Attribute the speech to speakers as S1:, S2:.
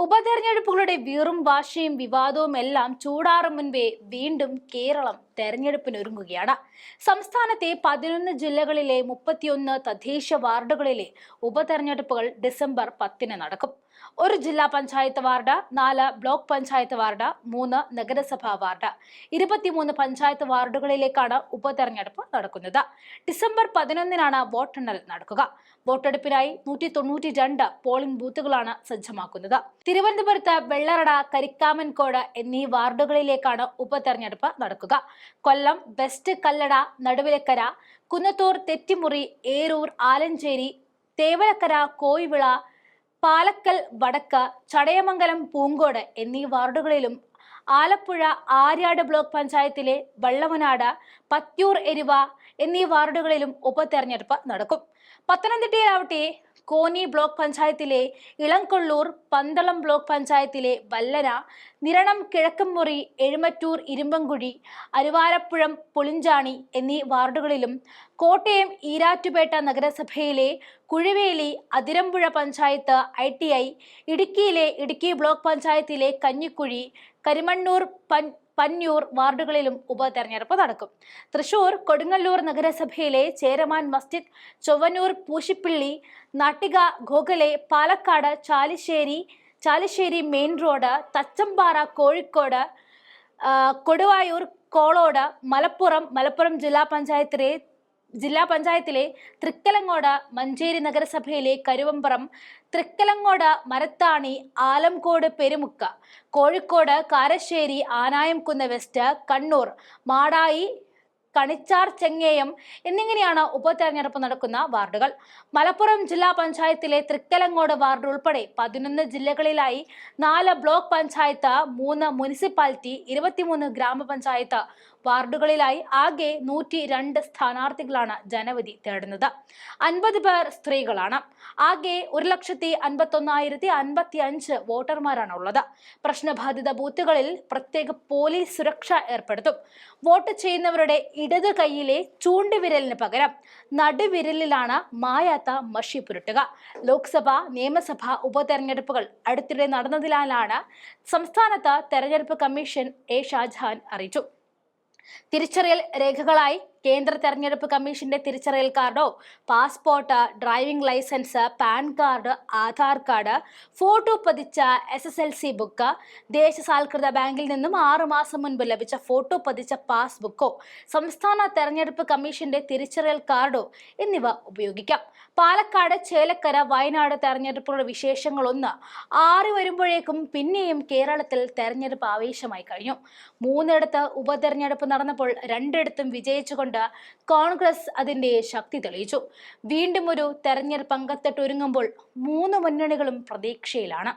S1: ഉപതെരഞ്ഞെടുപ്പുകളുടെ വീറും വാശിയും വിവാദവും എല്ലാം ചൂടാറും മുൻപേ വീണ്ടും കേരളം തെരഞ്ഞെടുപ്പിനൊരുങ്ങുകയാണ്. സംസ്ഥാനത്തെ 11 ജില്ലകളിലെ 31 തദ്ദേശ വാർഡുകളിലെ ഉപതെരഞ്ഞെടുപ്പുകൾ ഡിസംബർ 10 നടക്കും. ഒരു ജില്ലാ panchayat ward, 4 block panchayat ward, 3 നഗരസഭാ വാർഡ്, 23 പഞ്ചായത്ത് വാർഡുകളിലേക്കാണ് ഉപതെരഞ്ഞെടുപ്പ് നടക്കുന്നത്. ഡിസംബർ 11 വോട്ടെണ്ണൽ നടക്കുക. വോട്ടെടുപ്പിനായി 192 പോളിംഗ് ബൂത്തുകളാണ് സജ്ജമാക്കുന്നത്. തിരുവനന്തപുരത്ത് വെള്ളറട, കരിക്കാമൻകോട് എന്നീ വാർഡുകളിലേക്കാണ് ഉപതെരഞ്ഞെടുപ്പ് നടക്കുക. കൊല്ലം വെസ്റ്റ്, കല്ലട, നടുവിലക്കര, കുന്നത്തൂർ, തെറ്റിമുറി, ഏരൂർ, ആലഞ്ചേരി, തേവലക്കര, കോയിവിള, പാലക്കൽ വടക്ക്, ചടയമംഗലം, പൂങ്കോട് എന്നീ വാർഡുകളിലും ആലപ്പുഴ, ആര്യാട് ബ്ലോക്ക് പഞ്ചായത്തിലെ വള്ളവനാട്, പത്യൂർ, എരുവ എന്നീ വാർഡുകളിലും ഉപതെരഞ്ഞെടുപ്പ് നടക്കും. പത്തനംതിട്ടയിലാവട്ടെ കോന്നി ബ്ലോക്ക് പഞ്ചായത്തിലെ ഇളംകൊള്ളൂർ, പന്തളം ബ്ലോക്ക് പഞ്ചായത്തിലെ വല്ലന, നിരണം, കിഴക്കൻമുറി, എഴുമറ്റൂർ, ഇരുമ്പൻകുഴി, അരുവാരപ്പുഴം, പുളിഞ്ചാണി എന്നീ വാർഡുകളിലും കോട്ടയം ഈരാറ്റുപേട്ട നഗരസഭയിലെ കുഴിവേലി, അതിരമ്പുഴ പഞ്ചായത്ത് ITI, ഇടുക്കിയിലെ ഇടുക്കി ബ്ലോക്ക് പഞ്ചായത്തിലെ കഞ്ഞിക്കുഴി, കരിമണ്ണൂർ, പന്ന്യൂർ വാർഡുകളിലും ഉപതെരഞ്ഞെടുപ്പ് നടക്കും. തൃശൂർ കൊടുങ്ങല്ലൂർ നഗരസഭയിലെ ചേരമാൻ മസ്ജിദ്, ചൊവ്വന്നൂർ, പൂശിപ്പിള്ളി, നാട്ടിക, ഗോഖലെ, പാലക്കാട്, ചാലിശ്ശേരി മെയിൻ റോഡ്, തച്ചമ്പാറ, കോഴിക്കോട്, കൊടുവായൂർ, കോളോട്, മലപ്പുറം ജില്ലാ പഞ്ചായത്തിലെ തൃക്കലങ്ങോട്, മഞ്ചേരി നഗരസഭയിലെ കരുവമ്പറം, തൃക്കലങ്ങോട്, മരത്താണി, ആലംകോട്, പെരുമുക്ക, കോഴിക്കോട്, കാരശ്ശേരി, ആനായംകുന്ന് വെസ്റ്റ്, കണ്ണൂർ, മാടായി, കണിച്ചാർ, ചെങ്ങേയം എന്നിങ്ങനെയാണ് ഉപതെരഞ്ഞെടുപ്പ് നടക്കുന്ന വാർഡുകൾ. മലപ്പുറം ജില്ലാ പഞ്ചായത്തിലെ തൃക്കലങ്ങോട് വാർഡ് ഉൾപ്പെടെ 11 ജില്ലകളിലായി 4 ബ്ലോക്ക് പഞ്ചായത്ത്, 3 മുനിസിപ്പാലിറ്റി, 23 ഗ്രാമപഞ്ചായത്ത് വാർഡുകളിലായി ആകെ 102 സ്ഥാനാർത്ഥികളാണ് ജനവിധി തേടുന്നത്. 50 പേർ സ്ത്രീകളാണ്. ആകെ 1,51,055 വോട്ടർമാരാണ് ഉള്ളത്. പ്രശ്നബാധിത ബൂത്തുകളിൽ പ്രത്യേക പോലീസ് സുരക്ഷ ഏർപ്പെടുത്തും. വോട്ട് ചെയ്യുന്നവരുടെ ഇടത് കൈയിലെ ചൂണ്ടുവിരലിന് പകരം നടുവിരലിലാണ് മായാത്ത മഷി പുരട്ടുക. ലോക്സഭ, നിയമസഭാ ഉപതെരഞ്ഞെടുപ്പുകൾ അടുത്തിടെ നടന്നതിനാലാണ് സംസ്ഥാനത്ത് തെരഞ്ഞെടുപ്പ് കമ്മീഷൻ ഷാജഹാൻ അറിയിച്ചു. തിരിച്ചറിയൽ രേഖകളായി കേന്ദ്ര തെരഞ്ഞെടുപ്പ് കമ്മീഷന്റെ തിരിച്ചറിയൽ കാർഡോ, passport, driving licence, PAN card, Aadhaar card, photo പതിച്ച SSLC ബുക്ക്, ദേശസാൽകൃത ബാങ്കിൽ നിന്നും 6 മാസം മുൻപ് ലഭിച്ച ഫോട്ടോ പതിച്ച പാസ്ബുക്കോ, സംസ്ഥാന തെരഞ്ഞെടുപ്പ് കമ്മീഷന്റെ തിരിച്ചറിയൽ കാർഡോ എന്നിവ ഉപയോഗിക്കാം. പാലക്കാട്, ചേലക്കര, വയനാട് തെരഞ്ഞെടുപ്പുകളുടെ വിശേഷങ്ങളൊന്ന് ആറി വരുമ്പോഴേക്കും പിന്നെയും കേരളത്തിൽ തെരഞ്ഞെടുപ്പ് ആവേശമായി കഴിഞ്ഞു. 3 ഉപതെരഞ്ഞെടുപ്പ് നടന്നപ്പോൾ 2 വിജയിച്ചുകൊണ്ട് കോൺഗ്രസ് അതിന്റെ ശക്തി തെളിയിച്ചു. വീണ്ടും ഒരു തെരഞ്ഞെടുപ്പ് അങ്കത്തട്ട് ഒരുങ്ങുമ്പോൾ 3 മുന്നണികളും പ്രതീക്ഷയിലാണ്.